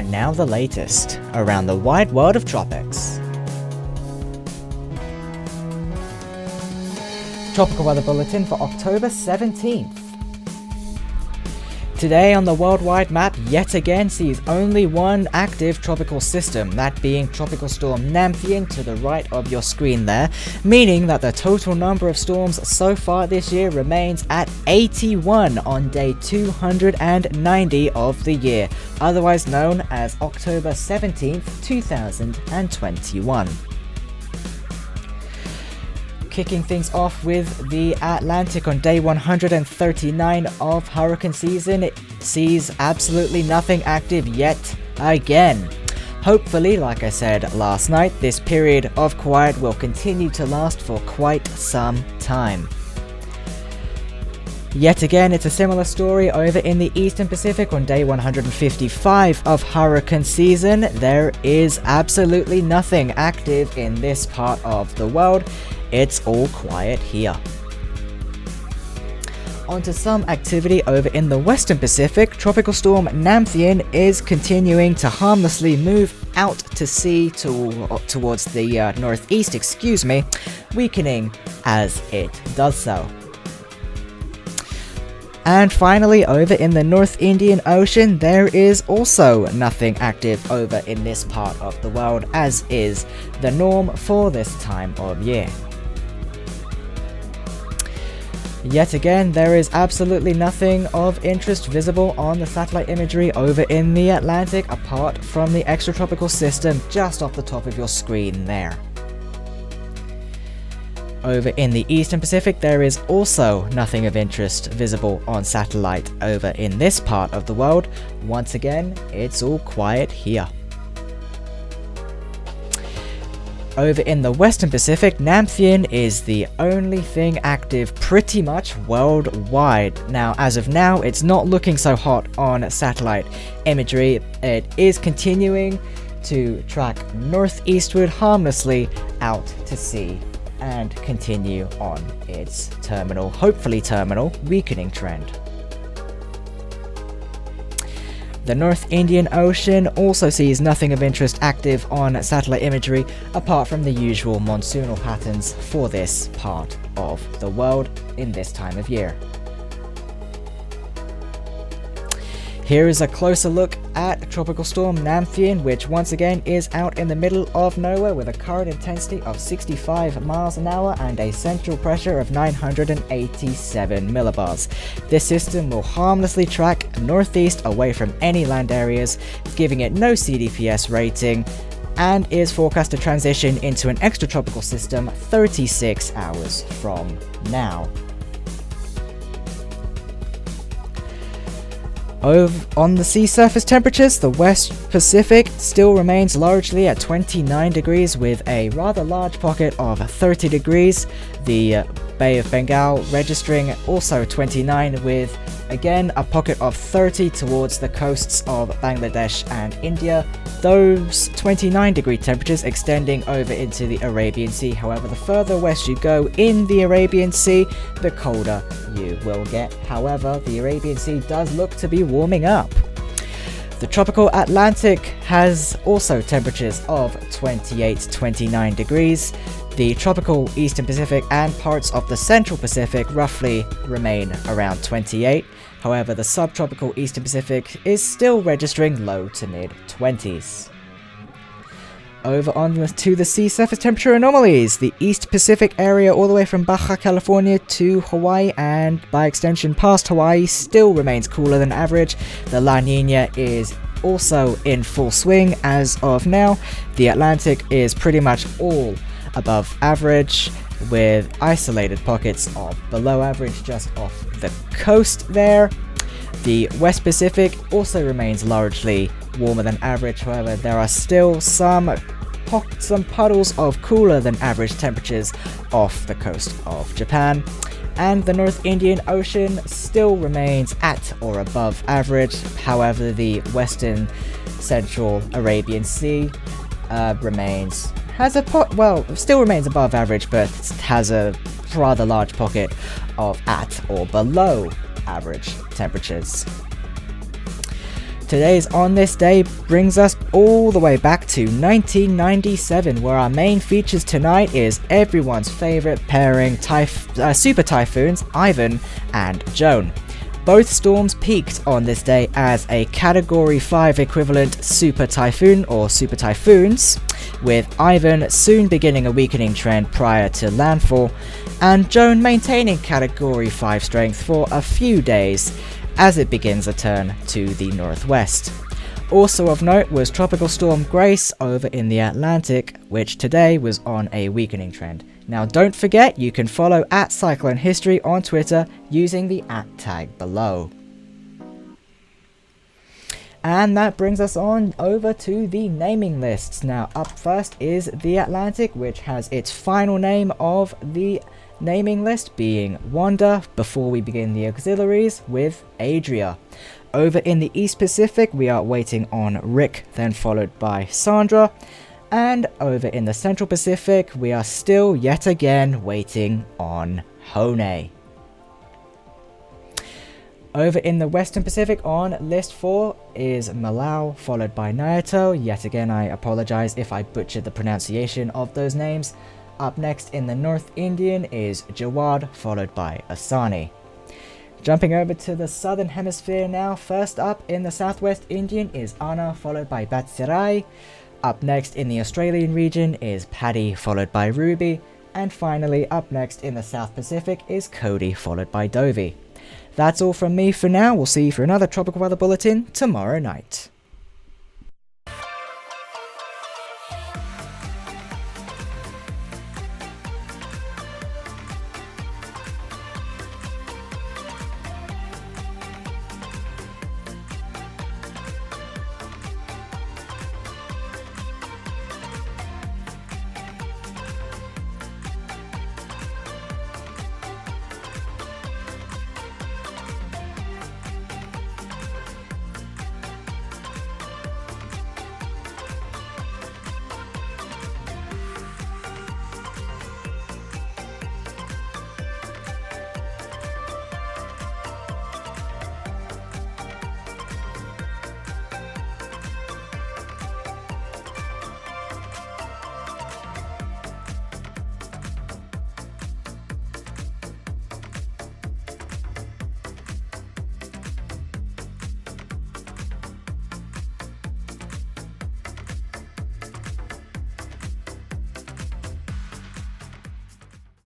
And now the latest around the wide world of tropics. Tropical Weather Bulletin for October 17th. Today on the worldwide map yet again sees only one active tropical system, that being Tropical Storm Namtheun to the right of your screen there, meaning that the total number of storms so far this year remains at 81 on day 290 of the year, otherwise known as October 17th, 2021. Kicking things off with the Atlantic on day 139 of hurricane season, it sees absolutely nothing active yet again. Hopefully, like I said last night, this period of quiet will continue to last for quite some time. Yet again, it's a similar story over in the Eastern Pacific on day 155 of hurricane season. There is absolutely nothing active in this part of the world. It's all quiet here. Onto some activity over in the Western Pacific. Tropical Storm Namtheun is continuing to harmlessly move out to sea towards the northeast, weakening as it does so. And finally, over in the North Indian Ocean, there is also nothing active over in this part of the world, as is the norm for this time of year. Yet again, there is absolutely nothing of interest visible on the satellite imagery over in the Atlantic, apart from the extratropical system just off the top of your screen there. Over in the Eastern Pacific, there is also nothing of interest visible on satellite over in this part of the world. Once again, it's all quiet here. Over in the Western Pacific, Namtheun is the only thing active pretty much worldwide. Now, as of now, it's not looking so hot on satellite imagery. It is continuing to track northeastward harmlessly out to sea and continue on its hopefully terminal, weakening trend. The North Indian Ocean also sees nothing of interest active on satellite imagery, apart from the usual monsoonal patterns for this part of the world in this time of year. Here is a closer look at Tropical Storm Namtheun, which once again is out in the middle of nowhere with a current intensity of 65 miles an hour and a central pressure of 987 millibars. This system will harmlessly track northeast away from any land areas, giving it no CDPS rating, and is forecast to transition into an extratropical system 36 hours from now. On the sea surface temperatures, the West Pacific still remains largely at 29 degrees with a rather large pocket of 30 degrees. The Bay of Bengal registering also 29 with again a pocket of 30 towards the coasts of Bangladesh and India. Those 29 degree temperatures extending over into the Arabian Sea. However, the further west you go in the Arabian Sea, the colder you will get. However, the Arabian Sea does look to be warming up. The tropical Atlantic has also temperatures of 28-29 degrees. The tropical Eastern Pacific and parts of the Central Pacific roughly remain around 28. However, the subtropical Eastern Pacific is still registering low to mid-20s. Over on to the sea surface temperature anomalies. The East Pacific area all the way from Baja California to Hawaii and by extension past Hawaii still remains cooler than average. The La Nina is also in full swing as of now. The Atlantic is pretty much all above average with isolated pockets of below average just off the coast there. The West Pacific also remains largely warmer than average, however there are still some puddles of cooler than average temperatures off the coast of Japan. And the North Indian Ocean still remains at or above average, however the Western Central Arabian Sea still remains above average, but has a rather large pocket of at or below average temperatures. Today's On This Day brings us all the way back to 1997, where our main features tonight is everyone's favourite pairing super typhoons, Ivan and Joan. Both storms peaked on this day as a Category 5 equivalent super typhoon or super typhoons, with Ivan soon beginning a weakening trend prior to landfall, and Joan maintaining Category 5 strength for a few days as it begins a turn to the northwest. Also of note was Tropical Storm Grace over in the Atlantic, which today was on a weakening trend. Now don't forget, you can follow @CycloneHistory on Twitter using the @tag below. And that brings us on over to the naming lists. Now up first is the Atlantic, which has its final name of the naming list being Wanda, before we begin the auxiliaries with Adria. Over in the East Pacific we are waiting on Rick, then followed by Sandra. And over in the Central Pacific, we are still yet again waiting on Hone. Over in the Western Pacific on list 4 is Malau, followed by Naoto. Yet again, I apologize if I butchered the pronunciation of those names. Up next in the North Indian is Jawad, followed by Asani. Jumping over to the Southern Hemisphere now, first up in the Southwest Indian is Anna, followed by Batsirai. Up next in the Australian region is Paddy, followed by Ruby. And finally, up next in the South Pacific is Cody, followed by Dovey. That's all from me for now. We'll see you for another Tropical Weather Bulletin tomorrow night.